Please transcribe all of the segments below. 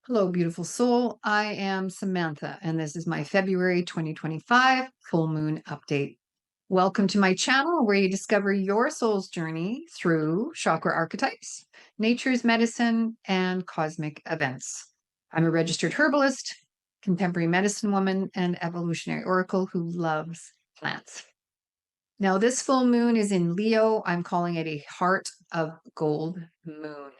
Hello, beautiful soul. I am Samantha, and this is my February 2025 full moon update. Welcome to my channel where you discover your soul's journey through chakra archetypes, nature's medicine, and cosmic events. I'm a registered herbalist, contemporary medicine woman, and evolutionary oracle who loves plants. Now, this full moon is in Leo. I'm calling it a heart of gold moon.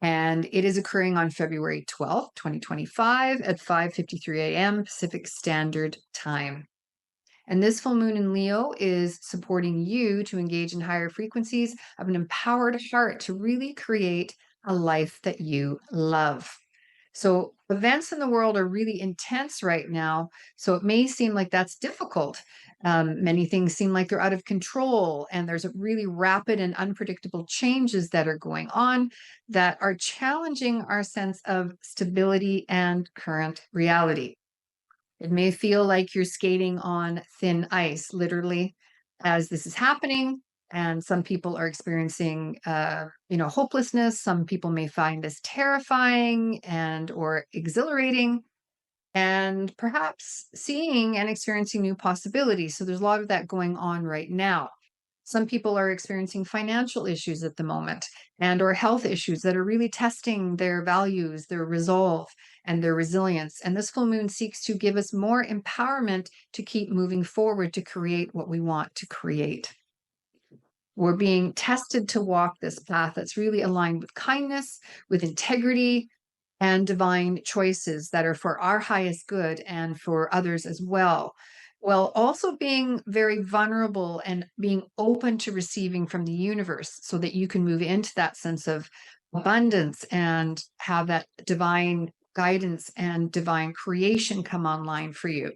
And it is occurring on February 12th, 2025 at 5:53 a.m. Pacific Standard Time. And this full moon in Leo is supporting you to engage in higher frequencies of an empowered heart to really create a life that you love. So events in the world are really intense right now. So it may seem like that's difficult. Many things seem like they're out of control, and there's a really rapid and unpredictable changes that are going on that are challenging our sense of stability and current reality. It may feel like you're skating on thin ice, literally, as this is happening. And some people are experiencing, hopelessness. Some people may find this terrifying and or exhilarating, and perhaps seeing and experiencing new possibilities. So there's a lot of that going on right now. Some people are experiencing financial issues at the moment and or health issues that are really testing their values, their resolve, and their resilience. And this full moon seeks to give us more empowerment to keep moving forward to create what we want to create. We're being tested to walk this path that's really aligned with kindness, with integrity, and divine choices that are for our highest good and for others as well, while also being very vulnerable and being open to receiving from the universe so that you can move into that sense of abundance and have that divine guidance and divine creation come online for you.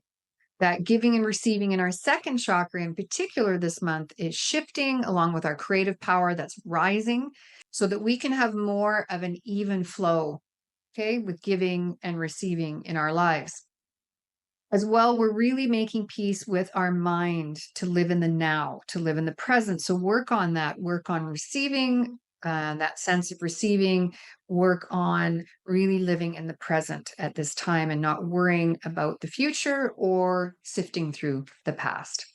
That giving and receiving in our second chakra in particular this month is shifting along with our creative power that's rising so that we can have more of an even flow, okay, with giving and receiving in our lives. As well, we're really making peace with our mind to live in the now, to live in the present. So work on that, work on receiving, that sense of receiving, work on really living in the present at this time and not worrying about the future or sifting through the past.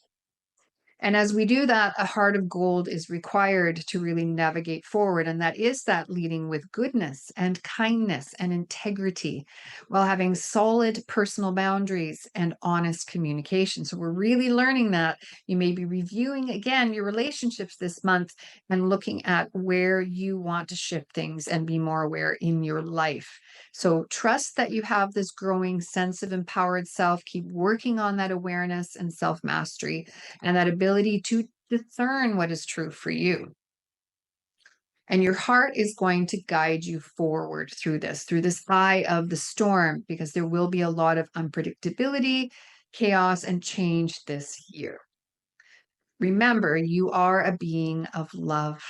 And as we do that, a heart of gold is required to really navigate forward. And that is that leading with goodness and kindness and integrity while having solid personal boundaries and honest communication. So we're really learning that. You may be reviewing again your relationships this month and looking at where you want to shift things and be more aware in your life. So trust that you have this growing sense of empowered self. Keep working on that awareness and self mastery and that ability to discern what is true for you. And your heart is going to guide you forward through this eye of the storm, because there will be a lot of unpredictability, chaos, and change this year. Remember, you are a being of love,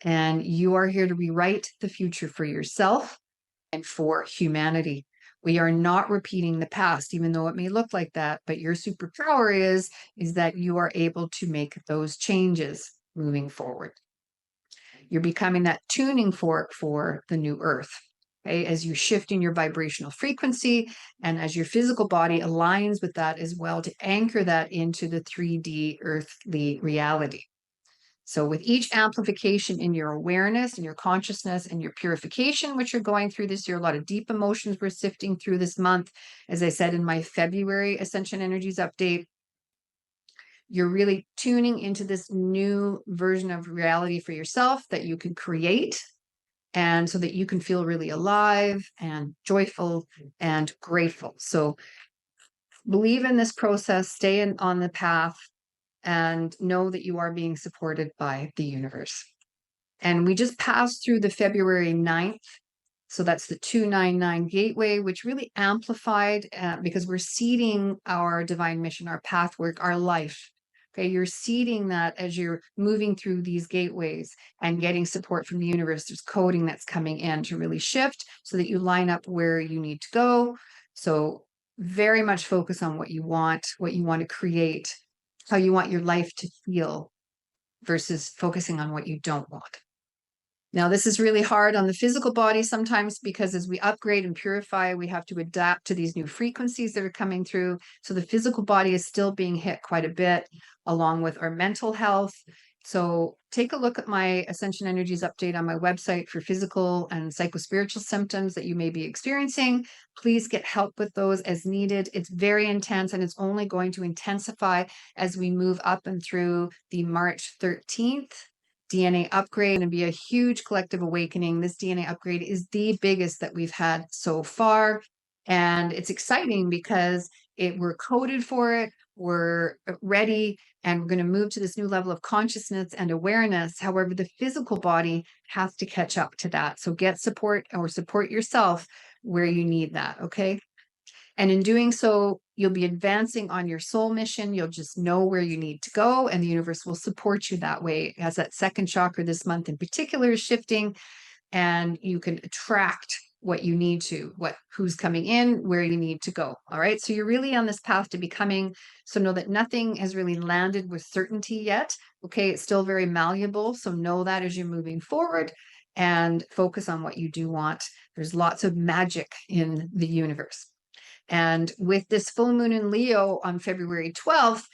and you are here to rewrite the future for yourself and for humanity. We are not repeating the past, even though it may look like that, but your superpower is that you are able to make those changes moving forward. You're becoming that tuning fork for the new earth. Okay, as you shift in your vibrational frequency and as your physical body aligns with that as well to anchor that into the 3D earthly reality. So with each amplification in your awareness and your consciousness and your purification, which you're going through this year, a lot of deep emotions we're sifting through this month. As I said in my February Ascension Energies update, you're really tuning into this new version of reality for yourself that you can create, and so that you can feel really alive and joyful and grateful. So believe in this process, on the path, and know that you are being supported by the universe. And we just passed through the February 9th. So that's the 299 gateway, which really amplified because we're seeding our divine mission, our path work, our life. Okay, you're seeding that as you're moving through these gateways and getting support from the universe. There's coding that's coming in to really shift so that you line up where you need to go. So very much focus on what you want to create, how you want your life to feel versus focusing on what you don't want. Now, this is really hard on the physical body sometimes because as we upgrade and purify, we have to adapt to these new frequencies that are coming through. So the physical body is still being hit quite a bit, along with our mental health. So take a look at my Ascension Energies update on my website for physical and psychospiritual symptoms that you may be experiencing. Please get help with those as needed. It's very intense and it's only going to intensify as we move up and through the March 13th DNA upgrade, and be a huge collective awakening. This DNA upgrade is the biggest that we've had so far. And it's exciting because we're coded for it, we're ready, and we're going to move to this new level of consciousness and awareness. However, the physical body has to catch up to that. So get support or support yourself where you need that. Okay. And in doing so, you'll be advancing on your soul mission. You'll just know where you need to go, and the universe will support you that way. As that second chakra this month in particular is shifting, and you can attract what you need to, who's coming in, where you need to go. All right. So you're really on this path to becoming. So know that nothing has really landed with certainty yet. Okay. It's still very malleable. So know that as you're moving forward and focus on what you do want. There's lots of magic in the universe. And with this full moon in Leo on February 12th,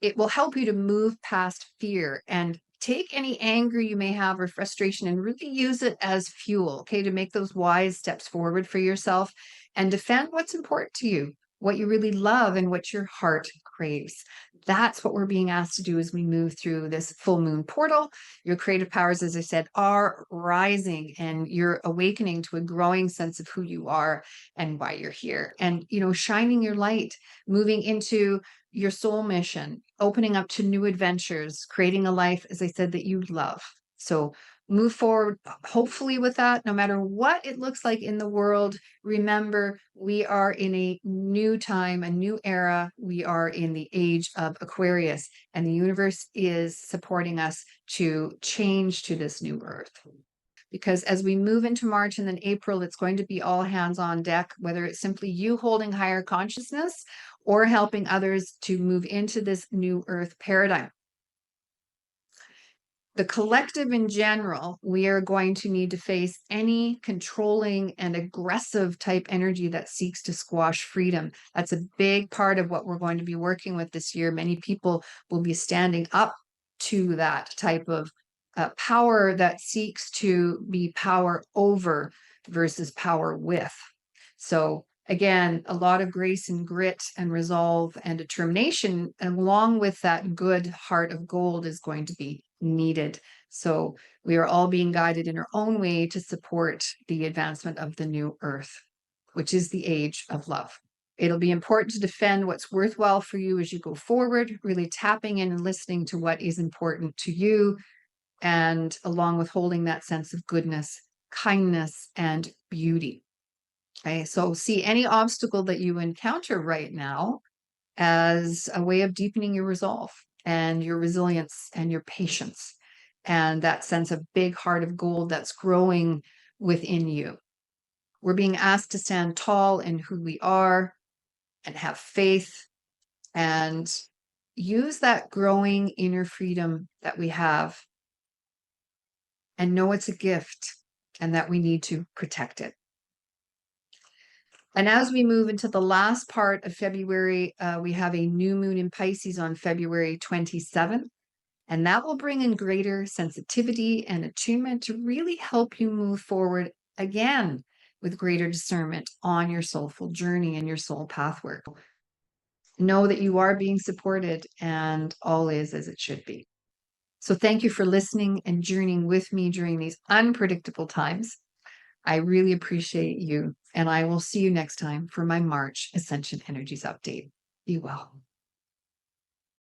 it will help you to move past fear and take any anger you may have or frustration and really use it as fuel, okay, to make those wise steps forward for yourself and defend what's important to you, what you really love, and what your heart craves. That's what we're being asked to do as we move through this full moon portal. Your creative powers, as I said, are rising, and you're awakening to a growing sense of who you are and why you're here. And, shining your light, moving into your soul mission, opening up to new adventures, creating a life, as I said, that you love. So move forward, hopefully, with that, no matter what it looks like in the world. Remember, we are in a new time, a new era. We are in the age of Aquarius, and the universe is supporting us to change to this new earth. Because as we move into March and then April, it's going to be all hands on deck, whether it's simply you holding higher consciousness or helping others to move into this new earth paradigm. The collective in general, we are going to need to face any controlling and aggressive type energy that seeks to squash freedom. That's a big part of what we're going to be working with this year. Many people will be standing up to that type of power that seeks to be power over versus power with. So again, a lot of grace and grit and resolve and determination, along with that good heart of gold, is going to be needed. So we are all being guided in our own way to support the advancement of the new earth, which is the age of love. It'll be important to defend what's worthwhile for you as you go forward, really tapping in and listening to what is important to you, and along with holding that sense of goodness, kindness, and beauty. Okay, so see any obstacle that you encounter right now as a way of deepening your resolve and your resilience and your patience and that sense of big heart of gold that's growing within you. We're being asked to stand tall in who we are and have faith and use that growing inner freedom that we have and know it's a gift and that we need to protect it. And as we move into the last part of February, we have a new moon in Pisces on February 27th, and that will bring in greater sensitivity and attunement to really help you move forward again with greater discernment on your soulful journey and your soul path work. Know that you are being supported and all is as it should be. So thank you for listening and journeying with me during these unpredictable times. I really appreciate you, and I will see you next time for my March Ascension Energies update. Be well.